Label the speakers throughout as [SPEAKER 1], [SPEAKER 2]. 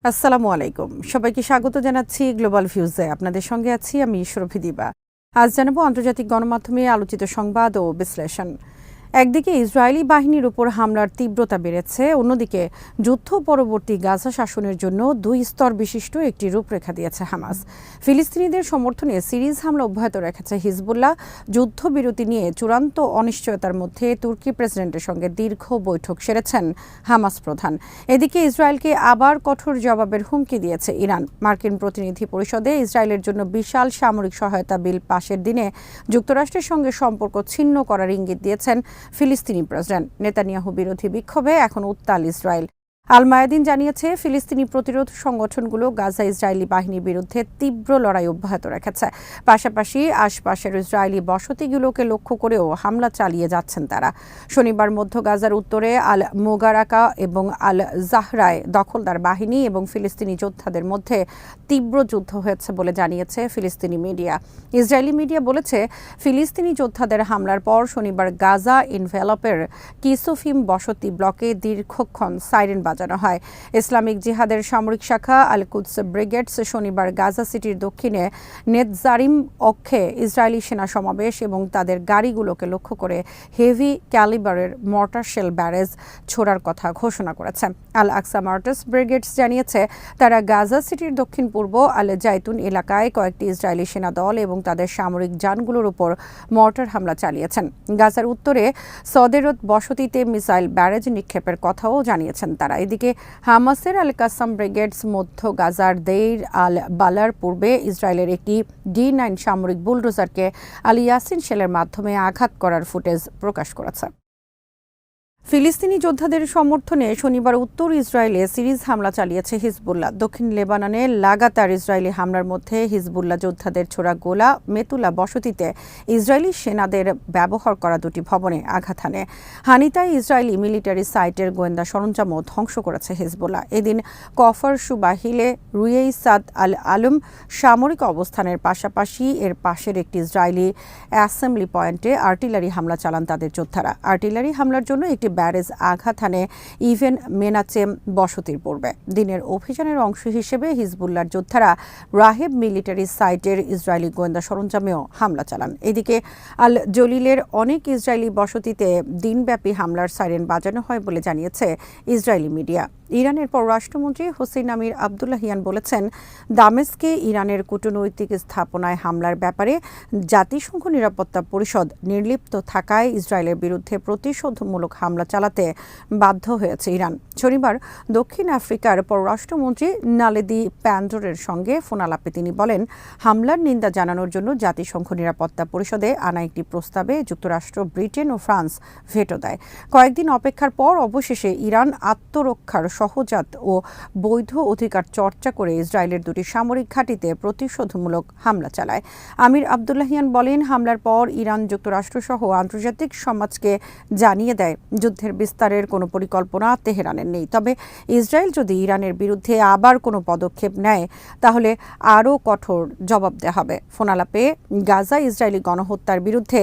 [SPEAKER 1] আসসালামু আলাইকুম। সবাইকে স্বাগত জানাচ্ছি গ্লোবাল ভিউজে। আপনাদের সঙ্গে আছি আমি সুরভি দিবা। আজ জানাবো আন্তর্জাতিক গণমাধ্যমে আলোচিত সংবাদ ও বিশ্লেষণ। একদিকে ইসরায়েলি বাহিনীর উপর হামলার তীব্রতা বেড়েছে, অন্যদিকে যুদ্ধ পরবর্তী গাজা শাসনের জন্য দুই স্তর বিশিষ্ট একটি রূপরেখা দিয়েছে হামাস। ফিলিস্তিনিদের সমর্থনে সিরিজ হামলা অব্যাহত রেখেছে হিজবুল্লাহ। যুদ্ধবিরতি নিয়ে চূড়ান্ত অনিশ্চয়তার মধ্যে তুর্কি প্রেসিডেন্টের সঙ্গে দীর্ঘ বৈঠক সেরেছেন হামাস প্রধান। এদিকে ইসরায়েলকে আবার কঠোর জবাবের হুমকি দিয়েছে ইরান। মার্কিন প্রতিনিধি পরিষদে ইসরায়েলের জন্য বিশাল সামরিক সহায়তা বিল পাশের দিনে যুক্তরাষ্ট্রের সঙ্গে সম্পর্ক ছিন্ন করার ইঙ্গিত দিয়েছেন ফিলিস্তিনি প্রেসিডেন্ট। নেতানিয়াহু বিরোধী বিক্ষোভে এখন উত্তাল ইসরায়েল। আল মায়াদিন জানিয়েছে, ফিলিস্তিনি প্রতিরোধ সংগঠনগুলো গাজা ইসরায়েলি বাহিনীর বিরুদ্ধে তীব্র লড়াই অব্যাহত রেখেছে। পাশাপাশি আশপাশের ইসরায়েলি বসতিগুলোকে লক্ষ্য করেও হামলা চালিয়ে যাচ্ছেন তারা। শনিবার মধ্য গাজার উত্তরে আল মোগারাকা এবং আল জাহরায় দখলদার বাহিনী এবং ফিলিস্তিনি যোদ্ধাদের মধ্যে তীব্র যুদ্ধ হয়েছে বলে জানিয়েছে ফিলিস্তিনি মিডিয়া। ইসরায়েলি মিডিয়া বলেছে, ফিলিস্তিনি যোদ্ধাদের হামলার পর শনিবার গাজা ইনভেলপের কিসুফিম বসতি ব্লকে দীর্ঘক্ষণ সাইরেন বাজানো হয়। ইসলামিক জিহাদের সামরিক শাখা আল কুদস ব্রিগেডস শনিবার গাজা সিটির দক্ষিণে নেতজারিম অক্ষে ইসরায়েলি সেনা সমাবেশ এবং তাদের গাড়িগুলোকে লক্ষ্য করে হেভি ক্যালিবারের মর্টার শেল ব্যারেজ ছোড়ার কথা ঘোষণা করেছে। আল আকসা মার্টাস ব্রিগেডস জানিয়েছে, তারা গাজা সিটির দক্ষিণ পূর্ব আল জাইতুন এলাকায় কয়েকটি ইসরায়েলি সেনা দল এবং তাদের সামরিক যানগুলোর উপর মর্টার হামলা চালিয়েছেন। গাজার উত্তরে সদেরত বসতিতে মিসাইল ব্যারেজ নিক্ষেপের কথাও জানিয়েছেন তারা। এদিকে হামাসের আল কাসাম ব্রিগেডস মধ্য গাজার দেইর আল বালার পূর্বে ইসরায়েলের একটি D9 সামরিক বুলডোজারকে আল ইয়াসিন শেলের মাধ্যমে আঘাত করার ফুটেজ প্রকাশ করেছে। ফিলিস্তিনি যোদ্ধাদের সমর্থনে শনিবার উত্তর ইসরায়েলে সিরিজ হামলা চালিয়েছে হিজবুল্লাহ। দক্ষিণ লেবাননে লাগাতার ইসরায়েলি হামলার মধ্যে হিজবুল্লাহ যোদ্ধাদের ছোড়া গোলা মেতুলা বসতিতে ইসরায়েলি সেনাদের ব্যবহার করা দুটি ভবনে আঘাত হানে। হানিতায় ইসরায়েলি মিলিটারি সাইটের গোয়েন্দা সরঞ্জামও ধ্বংস করেছে হিজবুল্লাহ। এদিন কফর সুবাহিলে রুয়েইসাদ আল আলম সামরিক অবস্থানের পাশাপাশি এর পাশের একটি ইসরায়েলি অ্যাসেম্বলি পয়েন্টে আর্টিলারি হামলা চালান তাদের যোদ্ধারা। আর্টিলারি হামলার জন্য একটি ব্যারেজ আঘাত হানে ইভেন মেনাচেম বসতির পূর্বে। দিনের অভিযানের অংশ হিসেবে হিজবুল্লাহর যোদ্ধারা রাহেব মিলিটারি সাইটের ইসরায়েলি গোয়েন্দা সরঞ্জামেও হামলা চালান। এদিকে আল জলিলের অনেক ইসরায়েলি বসতিতে দিনব্যাপী হামলার সাইরেন বাজানো হয় বলে জানিয়েছে ইসরায়েলি মিডিয়া। ইরানের পররাষ্ট্রমন্ত্রী হোসেইন আমির আবদুল্লাহিয়ান বলেছেন, দামেস্কে ইরানের কূটনৈতিক স্থাপনায় হামলার ব্যাপারে জাতিসংঘ নিরাপত্তা পরিষদ নির্লিপ্ত থাকায় ইসরায়েলের বিরুদ্ধে প্রতিশোধমূলক হামলা চালাতে বাধ্য হয়েছে ইরান। শনিবার দক্ষিণ আফ্রিকার পররাষ্ট্রমন্ত্রী নালেদি প্যান্ডোরের সঙ্গে ফোনালাপে তিনি বলেন, হামলার নিন্দা জানানোর জন্য জাতিসংঘ নিরাপত্তা পরিষদে আনা একটি প্রস্তাবে যুক্তরাষ্ট্র, ব্রিটেন ও ফ্রান্স ভেটো দেয়। কয়েকদিন অপেক্ষার পর অবশেষে ইরান আত্মরক্ষার সহজাত ও বৈধ অধিকার চর্চা করে ইসরায়েলের দুটি সামরিক ঘাঁটিতে প্রতিশোধমূলক হামলা চালায়। আমির আবদুল্লাহিয়ান বলেন, হামলার পর ইরান যুক্তরাষ্ট্রসহ আন্তর্জাতিক সমাজকে জানিয়ে দেয়, যুদ্ধের বিস্তারের কোনো পরিকল্পনা তেহরানের নেই। তবে ইসরায়েল যদি ইরানের বিরুদ্ধে আবার কোনো পদক্ষেপ নেয় তাহলে আরও কঠোর জবাব দেওয়া হবে। ফোনালাপে গাজা ইসরায়েলি গণহত্যার বিরুদ্ধে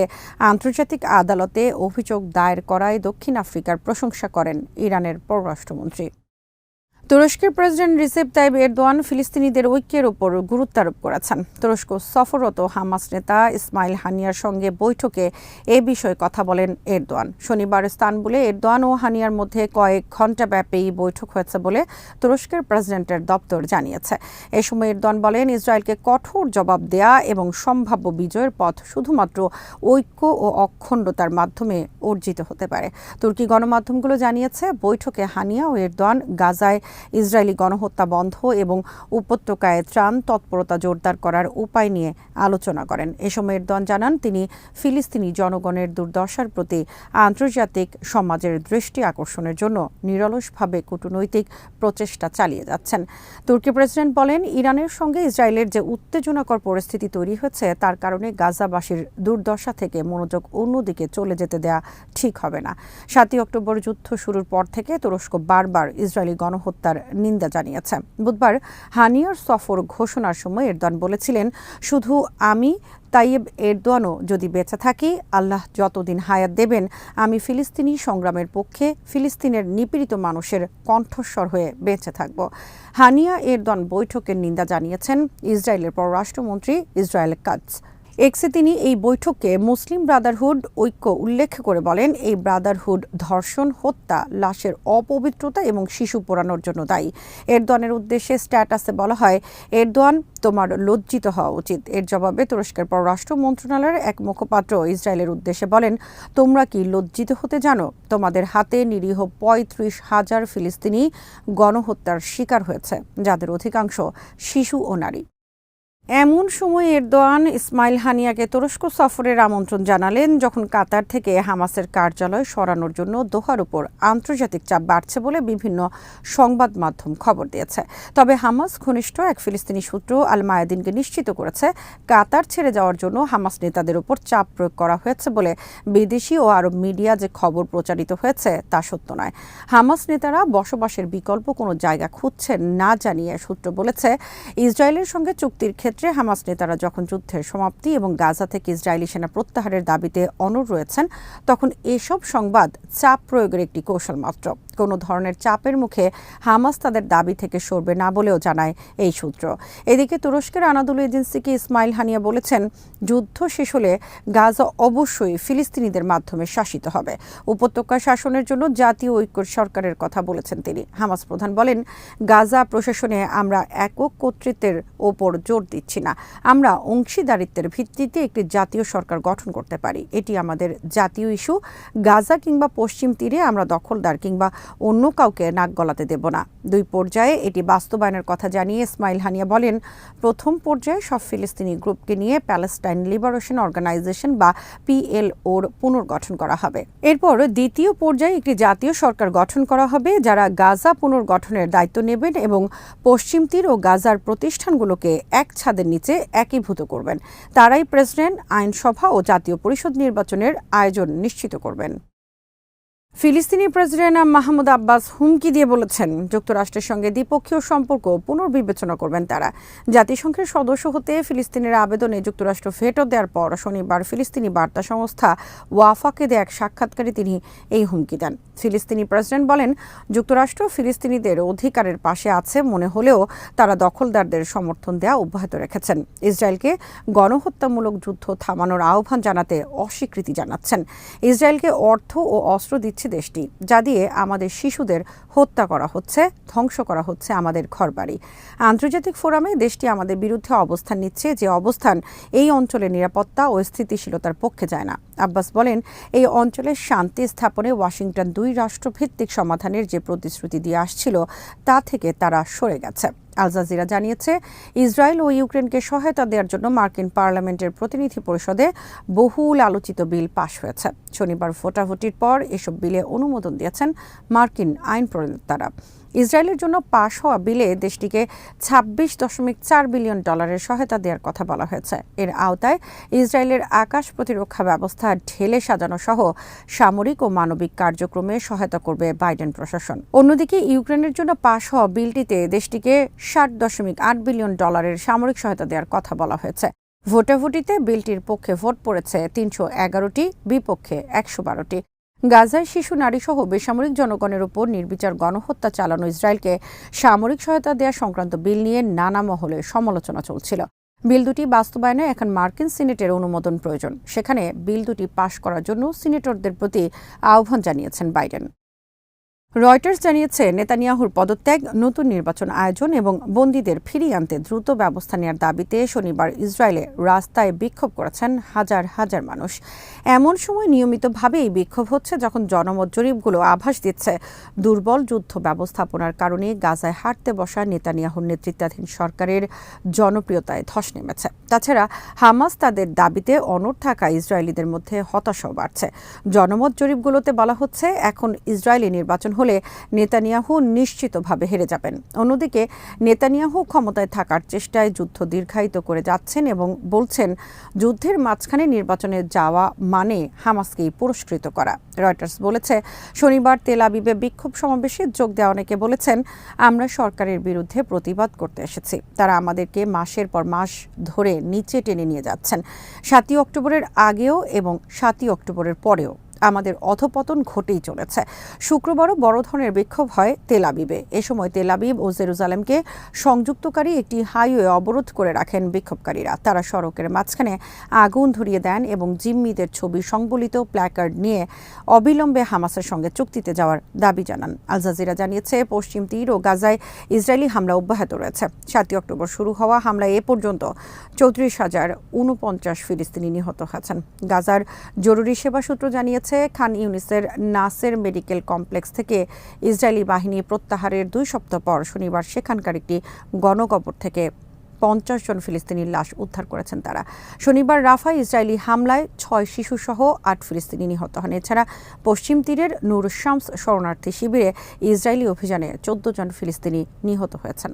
[SPEAKER 1] আন্তর্জাতিক আদালতে অভিযোগ দায়ের করায় দক্ষিণ আফ্রিকার প্রশংসা করেন ইরানের পররাষ্ট্রমন্ত্রী। তুরস্কের প্রেসিডেন্ট রিসেপ তাইব এরদোয়ান ফিলিস্তিনিদের ঐক্যের উপর গুরুত্ব আরোপ করেছেন। তুরস্ক সফররত হামাস নেতা ইসমাইল হানিয়ার সঙ্গে বৈঠকে এ বিষয়ে কথা বলেন এরদোয়ান। শনিবার ইস্তানবুলে এরদোয়ান ও হানিয়ার মধ্যে কয়েক ঘণ্টাব্যাপী বৈঠক হয়েছে বলে তুরস্কের প্রেসিডেন্টের দপ্তর জানিয়েছে। এ সময় এরদোয়ান বলেন, ইসরায়েলকে কঠোর জবাব দেয়া এবং সম্ভাব্য বিজয়ের পথ শুধুমাত্র ঐক্য ও অখণ্ডতার মাধ্যমে অর্জিত হতে পারে। তুর্কি গণমাধ্যমগুলো জানিয়েছে, বৈঠকে হানিয়া ও এরদোয়ান গাজায় ইসরায়েলি গণহত্যা বন্ধ এবং উপত্যকায় ত্রাণ তৎপরতা জোরদার করার উপায় নিয়ে আলোচনা করেন। এ সময় এরদোয়ান জানান, তিনি ফিলিস্তিনি জনগণের দুর্দশার প্রতি আন্তর্জাতিক সমাজের দৃষ্টি আকর্ষণের জন্য নিরলসভাবে কূটনৈতিক প্রচেষ্টা চালিয়ে যাচ্ছেন। তুর্কি প্রেসিডেন্ট বলেন, ইরানের সঙ্গে ইসরায়েলের যে উত্তেজনাকর পরিস্থিতি তৈরি হয়েছে তার কারণে গাজাবাসীর দুর্দশা থেকে মনোযোগ অন্যদিকে চলে যেতে দেয়া ঠিক হবে না। 7 অক্টোবর যুদ্ধ শুরুর পর থেকে তুরস্ক বারবার ইসরায়েলি গণহত্যা গণহত্যার নিন্দা জানিয়েছে। বুধবার হানিয়ার সফর ঘোষণার সময় এরদোয়ান বলেছিলেন, শুধু আমি তাইয়েব এরদোয়ানও যদি বেঁচে থাকি, আল্লাহ যতদিন হায়াত দেবেন, আমি ফিলিস্তিনি সংগ্রামের পক্ষে ফিলিস্তিনের নিপীড়িত মানুষের কণ্ঠস্বর হয়ে বেঁচে থাকব। হানিয়া এরদোয়ান বৈঠকের নিন্দা জানিয়েছেন ইসরায়েলের পররাষ্ট্রমন্ত্রী ইসরায়েল কাটজ। এক্সে তিনি এই বৈঠককে মুসলিম ব্রাদারহুড ঐক্য উল্লেখ করে বলেন, এই ব্রাদারহুড ধর্ষণ, হত্যা, লাশের অপবিত্রতা এবং শিশু পোড়ানোর জন্য দায়ী। এরদোয়ানের উদ্দেশ্যে স্ট্যাটাসে বলা হয়, এরদোয়ান, তোমার লজ্জিত হওয়া উচিত। এর জবাবে তুরস্কের পররাষ্ট্র মন্ত্রণালয়ের এক মুখপাত্র ইসরায়েলের উদ্দেশ্যে বলেন, তোমরা কি লজ্জিত হতে জানো? তোমাদের হাতে নিরীহ ৩৫,০০০ ফিলিস্তিনি গণহত্যার শিকার হয়েছে, যাদের অধিকাংশ শিশু ও নারী। এমন সময় এরদোয়ান ইসমাইল হানিয়াকে তুরস্ক সফরের আমন্ত্রণ জানালেন, যখন কাতার থেকে হামাসের কার্যালয় সরানোর জন্য দোহার উপর আন্তর্জাতিক চাপ বাড়ছে বলে বিভিন্ন সংবাদ মাধ্যম খবর দিয়েছে। তবে হামাস ঘনিষ্ঠ এক ফিলিস্তিনি সূত্র আল মায়াদিনকে নিশ্চিত করেছে, কাতার ছেড়ে যাওয়ার জন্য হামাস নেতাদের উপর চাপ প্রয়োগ করা হয়েছে বলে বিদেশি ও আরব মিডিয়া যে খবর প্রচারিত হয়েছে তা সত্য নয়। হামাস নেতারা বসবাসের বিকল্প কোনো জায়গা খুঁজছেন না জানিয়ে সূত্র বলেছে, ইসরায়েলের সঙ্গে চুক্তির ক্ষেত্রে হামাস নেতারা যখন যুদ্ধের সমাপ্তি এবং গাজা থেকে ইসরায়েলি সেনা প্রত্যাহারের দাবিতে অনড় রয়েছেন, তখন এসব সংবাদ চাপ প্রয়োগের একটি কৌশল মাত্র। কোনো ধরনের চাপের মুখে হামাস তাদের দাবি থেকে সরবে না বলেও জানায় এই সূত্র। এদিকে তুরস্কের আনাদোলু এজেন্সিকে ইসমাইল হানিয়া বলেছেন, যুদ্ধ শেষ হলে গাজা অবশ্যই ফিলিস্তিনিদের মাধ্যমে শাসিত হবে। উপত্যকা শাসনের জন্য জাতীয় ঐক্য সরকারের কথা বলেছেন তিনি। হামাস প্রধান বলেন, গাজা প্রশাসনে আমরা একক কর্তৃত্বের ওপর জোর দিচ্ছি না, আমরা অংশীদারিত্বের ভিত্তিতে একটি জাতীয় সরকার গঠন করতে পারি। এটি আমাদের জাতীয় ইস্যু। গাজা কিংবা পশ্চিম তীরে আমরা দখলদার কিংবা অন্য কাউকে নাক গলাতে দেব না। 2 পর্যায়ে এটি বাস্তবায়নের কথা জানিয়ে ইসমাইল হানিয়া বলেন, প্রথম পর্যায়ে সব ফিলিস্তিনি গ্রুপকে নিয়ে প্যালেস্টাইন লিবারেশন অর্গানাইজেশন বা PLOর পুনর্গঠন করা হবে। এরপর দ্বিতীয় পর্যায়ে একটি জাতীয় সরকার গঠন করা হবে, যারা গাজা পুনর্গঠনের দায়িত্ব নেবেন এবং পশ্চিম তীর ও গাজার প্রতিষ্ঠানগুলোকে এক ছাদের নিচে একীভূত করবেন। তারাই প্রেসিডেন্ট, আইনসভা ও জাতীয় পরিষদ নির্বাচনের আয়োজন নিশ্চিত করবেন। ফিলিস্তিনি প্রেসিডেন্ট মাহমুদ আব্বাস হুমকি দিয়ে বলেছেন, যুক্তরাষ্ট্রের সঙ্গে দ্বিপক্ষীয় সম্পর্ক পুনর্বিবেচনা করবেন তারা। জাতিসংঘের সদস্য হতে ফিলিস্তিনের আবেদনে যুক্তরাষ্ট্র ভেটো দেওয়ার পর শনিবার ফিলিস্তিনি বার্তা সংস্থা ওয়াফাকে দেয়া এক সাক্ষাৎকারে তিনি এই হুমকি দেন। ফিলিস্তিনি প্রেসিডেন্ট বলেন, যুক্তরাষ্ট্র ফিলিস্তিনিদের অধিকারের পাশে আছে মনে হলেও তারা দখলদারদের সমর্থন দেওয়া অব্যাহত রেখেছেন। ইসরায়েলকে গণহত্যামূলক যুদ্ধ থামানোর আহ্বান জানাতে অস্বীকৃতি জানাচ্ছেন। ইসরায়েলকে অর্থ ও অস্ত্র দিচ্ছে দেশটি, যা দিয়ে আমাদের শিশুদের হত্যা করা হচ্ছে, ধ্বংস করা হচ্ছে আমাদের ঘরবাড়ি। আন্তর্জাতিক ফোরামে দেশটি আমাদের বিরুদ্ধে অবস্থান নিচ্ছে, যে অবস্থান এই অঞ্চলের নিরাপত্তা ও স্থিতিশীলতার পক্ষে যায় না। আব্বাস বলেন, এই অঞ্চলের শান্তি স্থাপনে ওয়াশিংটন 2 রাষ্ট্রভিত্তিক সমাধানের যে প্রতিশ্রুতি দিয়ে আসছিল তা থেকে তারা সরে গেছে। আল জাজিরা জানিয়েছে, ইসরায়েল ও ইউক্রেনকে সহায়তা দেওয়ার জন্য মার্কিন পার্লামেন্টের প্রতিনিধি পরিষদে বহুল আলোচিত বিল পাশ হয়েছে। শনিবার ভোটাভুটির পর এসব বিলে অনুমোদন দিয়েছেন মার্কিন আইন প্রণেতারা। ইসরায়েলের জন্য পাশ হওয়া বিলে দেশটিকে $26.4 বিলিয়ন সহায়তা দেওয়ার কথা বলা হয়েছে। এর আওতায় ইসরায়েলের আকাশ প্রতিরক্ষা ব্যবস্থা ঢেলে সাজানো সহ সামরিক ও মানবিক কার্যক্রমে সহায়তা করবে বাইডেন প্রশাসন। অন্যদিকে ইউক্রেনের জন্য পাশ হওয়া বিলটিতে দেশটিকে $60.8 বিলিয়ন সামরিক সহায়তা দেওয়ার কথা বলা হয়েছে। ভোটাভুটিতে বিলটির পক্ষে ভোট পড়েছে 311টি, বিপক্ষে 112টি। গাজায় শিশু, নারী সহ বেসামরিক জনগণের উপর নির্বিচার গণহত্যা চালানো ইসরায়েলকে সামরিক সহায়তা দেওয়া সংক্রান্ত বিল নিয়ে নানা মহলে সমালোচনা চলছিল। বিল দুটি বাস্তবায়নে এখন মার্কিন সিনেটের অনুমোদন প্রয়োজন। সেখানে বিল দুটি পাশ করার জন্য সিনেটরদের প্রতি আহ্বান জানিয়েছেন বাইডেন। রয়টার্স জানিয়েছে, নেতানিয়াহুর পদত্যাগ, নতুন নির্বাচন আয়োজন এবং বন্দীদের ফিরিয়ে আনতে দ্রুত ব্যবস্থা নেওয়ার দাবিতে শনিবার ইসরায়েলে রাস্তায় বিক্ষোভ করেছেন হাজার হাজার মানুষ। এমন সময় নিয়মিতভাবে এই বিক্ষোভ হচ্ছে যখন জনমত জরিপগুলো আভাস দিচ্ছে দুর্বল যুদ্ধ ব্যবস্থাপনার কারণে গাজায় হাঁটতে বসা নেতানিয়াহুর নেতৃত্বাধীন সরকারের জনপ্রিয়তায় ধস নেমেছে। তাছাড়া হামাস তাদের দাবিতে অনড় থাকা ইসরায়েলিদের মধ্যে হতাশাও বাড়ছে। জনমত জরিপগুলোতে বলা হচ্ছে, এখন ইসরায়েলি নির্বাচন হলে নেতানিয়াহু নিশ্চিতভাবে হেরে যাবেন। অন্যদিকে নেতানিয়াহু ক্ষমতায় থাকার চেষ্টায় যুদ্ধ দীর্ঘায়িত করে যাচ্ছেন এবং বলছেন যুদ্ধের মাঝখানে নির্বাচনে যাওয়া মানে হামাসকেই পুরস্কৃত করা। রয়টার্স বলেছে শনিবার তেল আবিবে বিক্ষোভ সমাবেশে যোগ দেওয়া অনেকে বলেছেন, আমরা সরকারের বিরুদ্ধে প্রতিবাদ করতে এসেছি। তারা আমাদেরকে মাসের পর মাস ধরে নিচে টেনে নিয়ে যাচ্ছেন। 7ই অক্টোবরের আগেও এবং 7ই অক্টোবরের পরেও আমাদের অধপতন ঘটেই চলেছে। শুক্রবারও বড় ধরনের বিক্ষোভ হয় তেল আবিবে। এ সময় তেল আবিব ও জেরুজালেমকে সংযুক্তকারী একটি হাইওয়ে অবরোধ করে রাখেন বিক্ষোভকারীরা। তারা সড়কের মাঝখানে আগুন ধরিয়ে দেন এবং জিম্মিদের ছবি সংবলিত প্ল্যাকার্ড নিয়ে অবিলম্বে হামাসের সঙ্গে চুক্তিতে যাওয়ার দাবি জানান। আল জাজিরা জানিয়েছে, পশ্চিম তীর ও গাজায় ইসরায়েলি হামলা অব্যাহত রয়েছে। 7ই অক্টোবর শুরু হওয়া হামলায় এ পর্যন্ত 34,049 ফিলিস্তিনি নিহত হয়েছেন। গাজার জরুরি সেবা সূত্র জানিয়েছে, খান ইউনিসের নাসের মেডিকেল কমপ্লেক্স থেকে ইসরায়েলি বাহিনী প্রত্যাহারের 2 সপ্তাহ পর শনিবার সেখানকার একটি গণকবর থেকে 50 জন ফিলিস্তিনির লাশ উদ্ধার করেছেন তারা। শনিবার রাফায় ইসরায়েলি হামলায় 6 শিশুসহ 8 ফিলিস্তিনি নিহত হন। এছাড়া পশ্চিম তীরের নূর শামস শরণার্থী শিবিরে ইসরায়েলি অভিযানে 14 জন ফিলিস্তিনি নিহত হয়েছেন।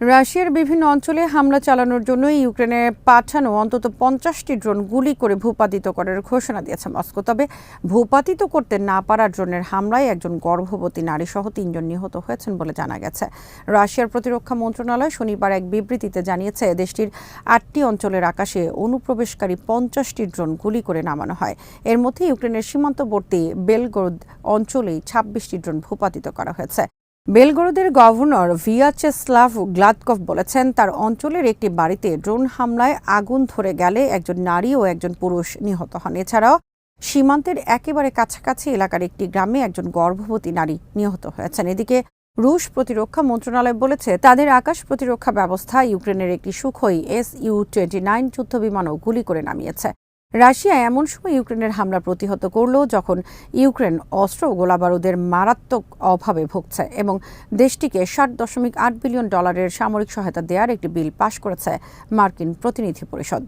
[SPEAKER 1] রাশিয়ার বিভিন্ন অঞ্চলে হামলা চালানোর জন্য ইউক্রেনে পাঠানো অন্তত 50টি ড্রোন গুলি করে ভূপাতিত করার ঘোষণা দিয়েছে মস্কো। তবে ভূপাতিত করতে না পারা ড্রোনের হামলায় একজন গর্ভবতী নারী সহ 3 জন নিহত হয়েছেন বলে জানা গেছে। রাশিয়ার প্রতিরক্ষা মন্ত্রণালয় শনিবার এক বিবৃতিতে জানিয়েছে, দেশটির 8টি অঞ্চলের আকাশে অনুপ্রবেশকারী 50টি ড্রোন গুলি করে নামানো হয়। এর মধ্যে ইউক্রেনের সীমান্তবর্তী বেলগরোদ অঞ্চলেই 26টি ড্রোন ভূপাতিত করা হয়েছে। বেলগরোদের গভর্নর ভিয়াচেস্লাভ গ্লাদকভ বলেছেন, তার অঞ্চলের একটি বাড়িতে ড্রোন হামলায় আগুন ধরে গেলে একজন নারী ও একজন পুরুষ নিহত হন। এছাড়াও সীমান্তের একেবারে কাছাকাছি এলাকার একটি গ্রামে একজন গর্ভবতী নারী নিহত হয়েছেন। এদিকে রুশ প্রতিরক্ষা মন্ত্রণালয় বলেছে, তাদের আকাশ প্রতিরক্ষা ব্যবস্থা ইউক্রেনের একটি সুখোই Su-29 যুদ্ধবিমানও গুলি করে নামিয়েছে। রাশিয়া এমন সময় ইউক্রেনের হামলা প্রতিহত করল যখন ইউক্রেন অস্ত্র ও গোলাবারুদের মারাত্মক অভাবে ভুগছে এবং দেশটিকে $60.8 বিলিয়ন সামরিক সহায়তা দেওয়ার একটি বিল পাশ করেছে মার্কিন প্রতিনিধি পরিষদ।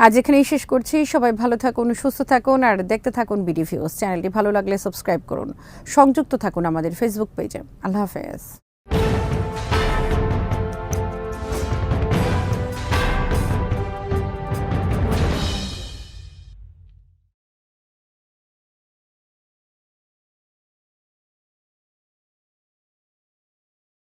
[SPEAKER 1] আজ এখানেই শেষ করছি। সবাই ভালো থাকুন, সুস্থ থাকুন আর দেখতে থাকুন বিডি ভিউজ। চ্যানেলটি ভালো লাগলে সাবস্ক্রাইব করুন, সংযুক্ত থাকুন আমাদের ফেসবুক পেজে। আল্লাহ হাফেজ।